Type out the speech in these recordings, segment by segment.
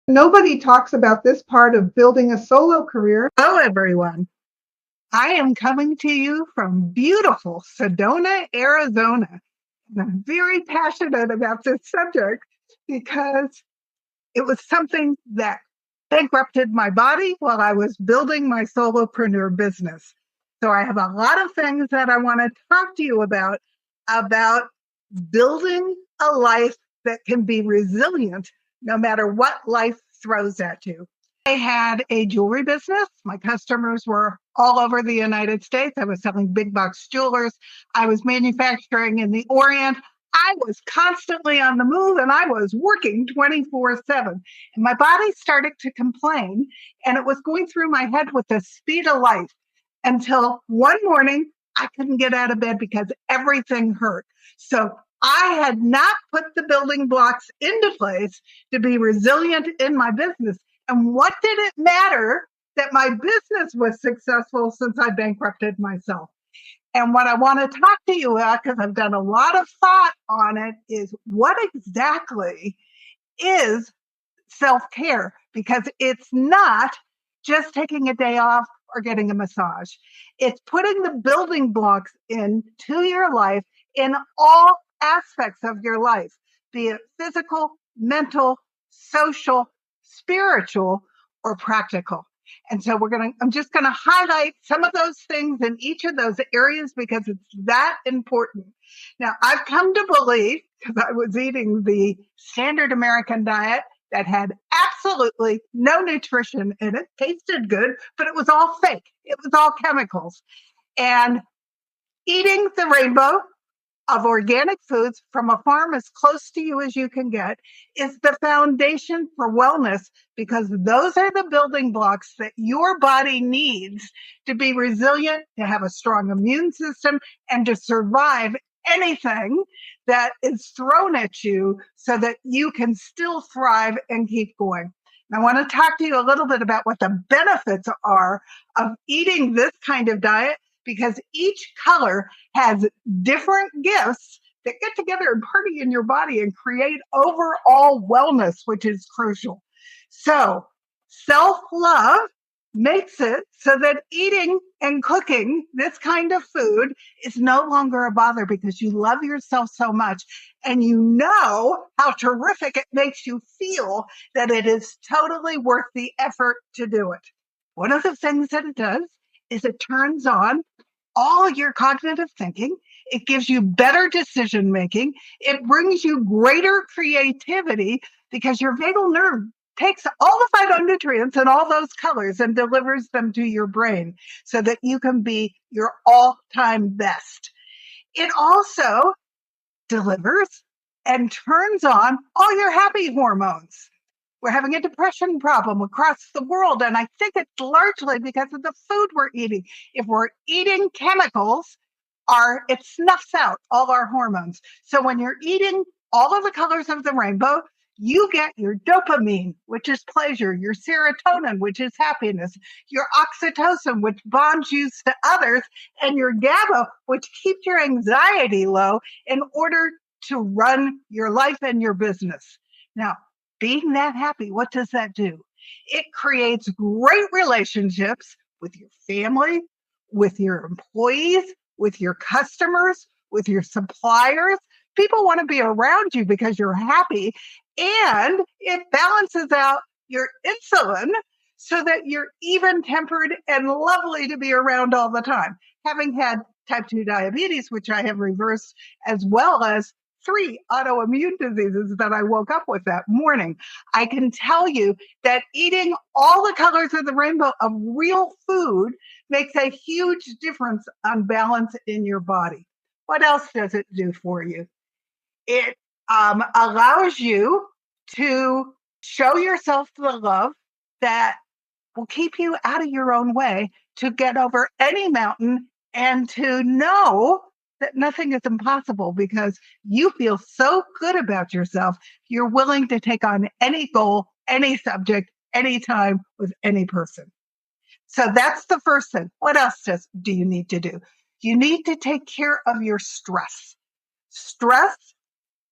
Nobody talks about this part of building a solo career. Hello, everyone. I am coming to you from beautiful Sedona, Arizona. And I'm very passionate about this subject because it was something that bankrupted my body while I was building my solopreneur business. So I have a lot of things that I want to talk to you about building a life that can be resilient no matter what life throws at you. I had a jewelry business. My customers were all over the United States. I was selling big box jewelers. I was manufacturing in the Orient. I was constantly on the move and I was working 24/7. And my body started to complain, and it was going through my head with the speed of light until one morning I couldn't get out of bed because everything hurt. So I had not put the building blocks into place to be resilient in my business. And what did it matter that my business was successful since I bankrupted myself? And what I want to talk to you about, because I've done a lot of thought on it, is what exactly is self-care? Because it's not just taking a day off or getting a massage. It's putting the building blocks into your life in all aspects of your life, be it physical, mental, social, spiritual, or practical. And so I'm just going to highlight some of those things in each of those areas because it's that important. Now, I've come to believe, because I was eating the standard American diet that had absolutely no nutrition in it, tasted good, but it was all fake. It was all chemicals. And eating the rainbow of organic foods from a farm as close to you as you can get is the foundation for wellness, because those are the building blocks that your body needs to be resilient, to have a strong immune system, and to survive anything that is thrown at you so that you can still thrive and keep going. And I want to talk to you a little bit about what the benefits are of eating this kind of diet, because each color has different gifts that get together and party in your body and create overall wellness, which is crucial. So self-love makes it so that eating and cooking this kind of food is no longer a bother, because you love yourself so much and you know how terrific it makes you feel, that it is totally worth the effort to do it. One of the things that it does is it turns on all your cognitive thinking. It gives you better decision making. It brings you greater creativity, because your vagal nerve takes all the phytonutrients and all those colors and delivers them to your brain so that you can be your all-time best. It also delivers and turns on all your happy hormones. We're having a depression problem across the world, and I think it's largely because of the food we're eating. If we're eating chemicals, it snuffs out all our hormones. So when you're eating all of the colors of the rainbow, you get your dopamine, which is pleasure, your serotonin, which is happiness, your oxytocin, which bonds you to others, and your GABA, which keeps your anxiety low in order to run your life and your business. Now, being that happy, what does that do? It creates great relationships with your family, with your employees, with your customers, with your suppliers. People want to be around you because you're happy, and it balances out your insulin so that you're even tempered and lovely to be around all the time. Having had type 2 diabetes, which I have reversed, as well as 3 autoimmune diseases that I woke up with that morning, I can tell you that eating all the colors of the rainbow of real food makes a huge difference on balance in your body. What else does it do for you? It allows you to show yourself the love that will keep you out of your own way, to get over any mountain, and to know that nothing is impossible because you feel so good about yourself. You're willing to take on any goal, any subject, anytime, with any person. So that's the first thing. What else do you need to do? You need to take care of your stress. Stress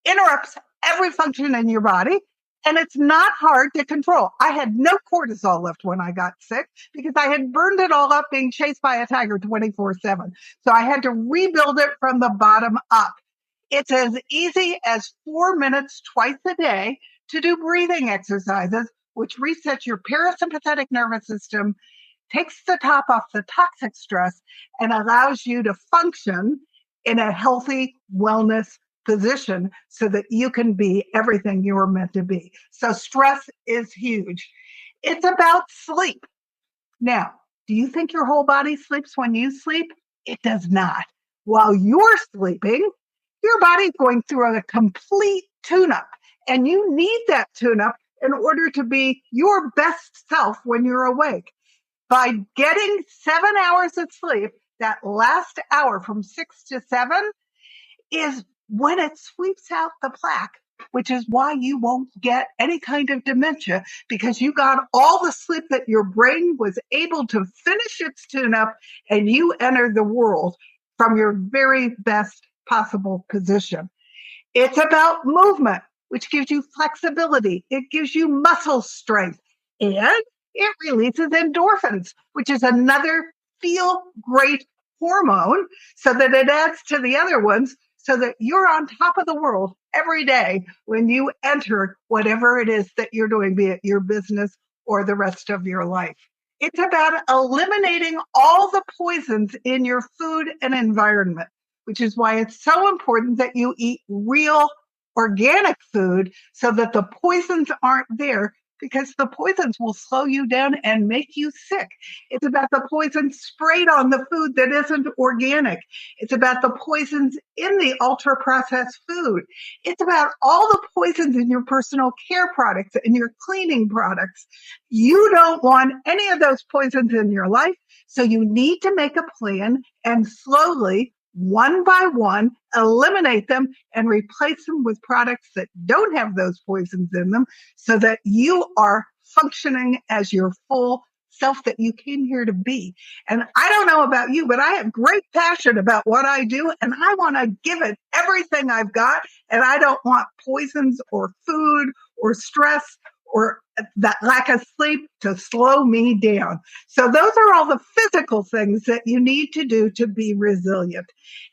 interrupts every function in your body, And it's not hard to control. I had no cortisol left when I got sick because I had burned it all up being chased by a tiger 24/7. So I had to rebuild it from the bottom up. It's as easy as 4 minutes twice a day to do breathing exercises, which resets your parasympathetic nervous system, takes the top off the toxic stress, and allows you to function in a healthy wellness position so that you can be everything you were meant to be. So stress is huge. It's about sleep. Now, do you think your whole body sleeps when you sleep? It does not. While you're sleeping, your body's going through a complete tune-up, and you need that tune-up in order to be your best self when you're awake. By getting 7 hours of sleep, that last hour from 6 to 7 is when it sweeps out the plaque, which is why you won't get any kind of dementia, because you got all the sleep that your brain was able to finish its tune-up, and you entered the world from your very best possible position. It's about movement, which gives you flexibility. It gives you muscle strength, and it releases endorphins, which is another feel great hormone, so that it adds to the other ones so that you're on top of the world every day when you enter whatever it is that you're doing, be it your business or the rest of your life. It's about eliminating all the poisons in your food and environment, which is why it's so important that you eat real organic food so that the poisons aren't there, because the poisons will slow you down and make you sick. It's about the poison sprayed on the food that isn't organic. It's about the poisons in the ultra-processed food. It's about all the poisons in your personal care products and your cleaning products. You don't want any of those poisons in your life, so you need to make a plan and slowly, one by one, eliminate them and replace them with products that don't have those poisons in them, so that you are functioning as your full self that you came here to be. And I don't know about you, but I have great passion about what I do, and I want to give it everything I've got. And I don't want poisons or food or stress or that lack of sleep to slow me down. So those are all the physical things that you need to do to be resilient.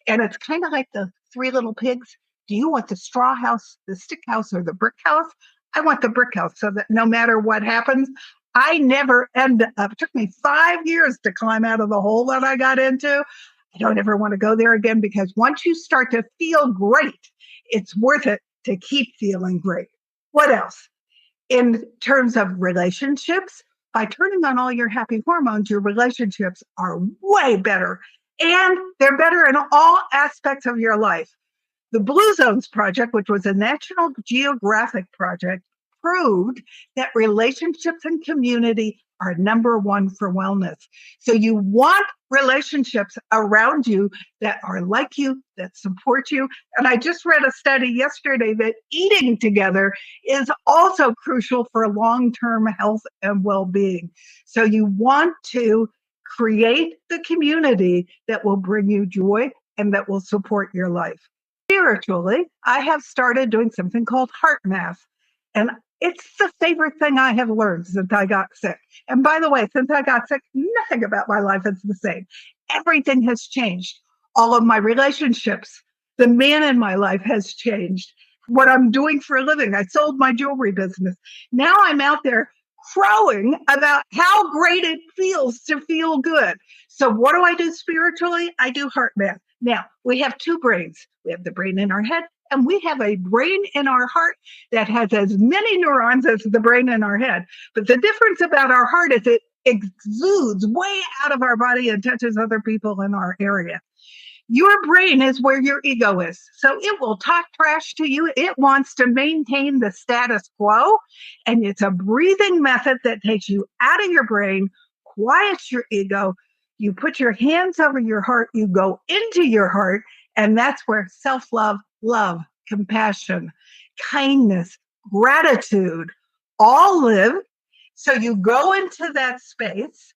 And it's kind of like the three little pigs. Do you want the straw house, the stick house, or the brick house? I want the brick house, so that no matter what happens, I never end up. It took me 5 years to climb out of the hole that I got into. I don't ever want to go there again, because once you start to feel great, it's worth it to keep feeling great. What else? In terms of relationships, by turning on all your happy hormones, your relationships are way better, and they're better in all aspects of your life. The Blue Zones Project, which was a National Geographic project, proved that relationships and community are number one for wellness. So you want relationships around you that are like you, that support you. And I just read a study yesterday that eating together is also crucial for long-term health and well-being. So you want to create the community that will bring you joy and that will support your life. Spiritually, I have started doing something called heart math. And it's the favorite thing I have learned since I got sick. And by the way, since I got sick, nothing about my life is the same. Everything has changed. All of my relationships, the man in my life has changed. What I'm doing for a living, I sold my jewelry business. Now I'm out there crowing about how great it feels to feel good. So what do I do spiritually? I do heart math. Now, we have two brains. We have the brain in our head, and we have a brain in our heart that has as many neurons as the brain in our head. But the difference about our heart is it exudes way out of our body and touches other people in our area. Your brain is where your ego is. So it will talk trash to you. It wants to maintain the status quo. And it's a breathing method that takes you out of your brain, quiets your ego. You put your hands over your heart, you go into your heart, and that's where self-love, love, compassion, kindness, gratitude all live. So you go into that space,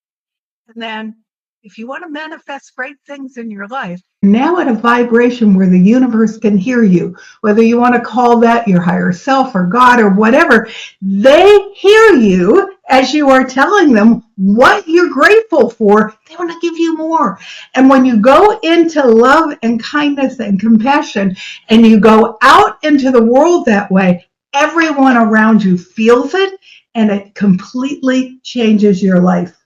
and then if you want to manifest great things in your life, now at a vibration where the universe can hear you, whether you want to call that your higher self or God or whatever, they hear you as you are telling them what you're grateful for. They want to give you more. And when you go into love and kindness and compassion and you go out into the world that way, everyone around you feels it and it completely changes your life.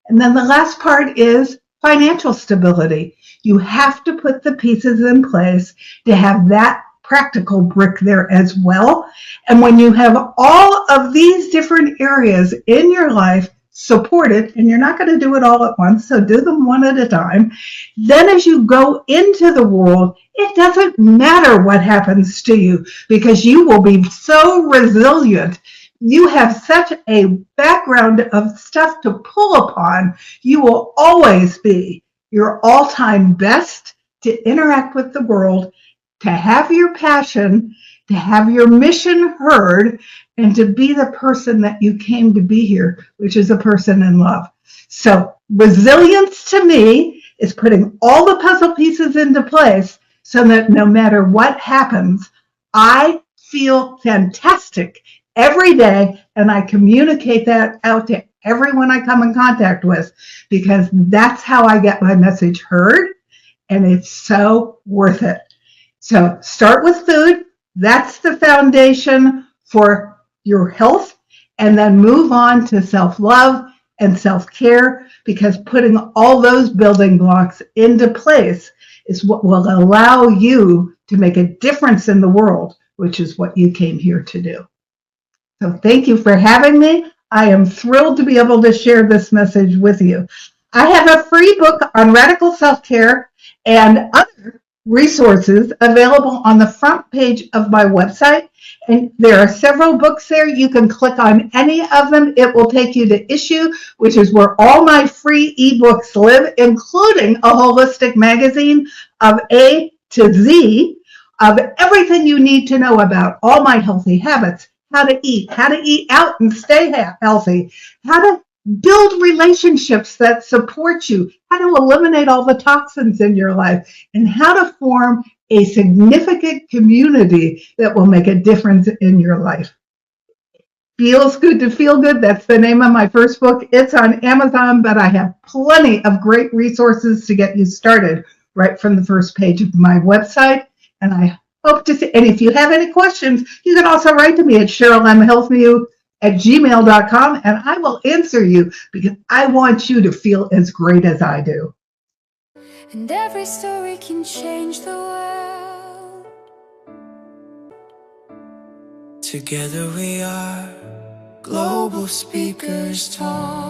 And then the last part is financial stability. You have to put the pieces in place to have that practical brick there as well. And when you have all of these different areas in your life supported, and you're not going to do it all at once, so do them one at a time, then as you go into the world, it doesn't matter what happens to you because you will be so resilient. You have such a background of stuff to pull upon. You will always be your all-time best to interact with the world, to have your passion, to have your mission heard, and to be the person that you came to be here, which is a person in love. So resilience to me is putting all the puzzle pieces into place so that no matter what happens, I feel fantastic every day, and I communicate that out to everyone I come in contact with because that's how I get my message heard, and it's so worth it. So start with food. That's the foundation for your health, and then move on to self-love and self-care because putting all those building blocks into place is what will allow you to make a difference in the world, which is what you came here to do. So thank you for having me. I am thrilled to be able to share this message with you. I have a free book on radical self-care and other resources available on the front page of my website. And there are several books there. You can click on any of them. It will take you to Issue, which is where all my free ebooks live, including a holistic magazine of A to Z of everything you need to know about all my healthy habits, how to eat out and stay healthy, how to build relationships that support you, how to eliminate all the toxins in your life, and how to form a significant community that will make a difference in your life. Feels Good to Feel Good. That's the name of my first book. It's on Amazon, but I have plenty of great resources to get you started right from the first page of my website. And I hope to see, and if you have any questions, you can also write to me at CherylMHealthView@gmail.com, and I will answer you because I want you to feel as great as I do. And every story can change the world. Together we are Global Speakers Talk.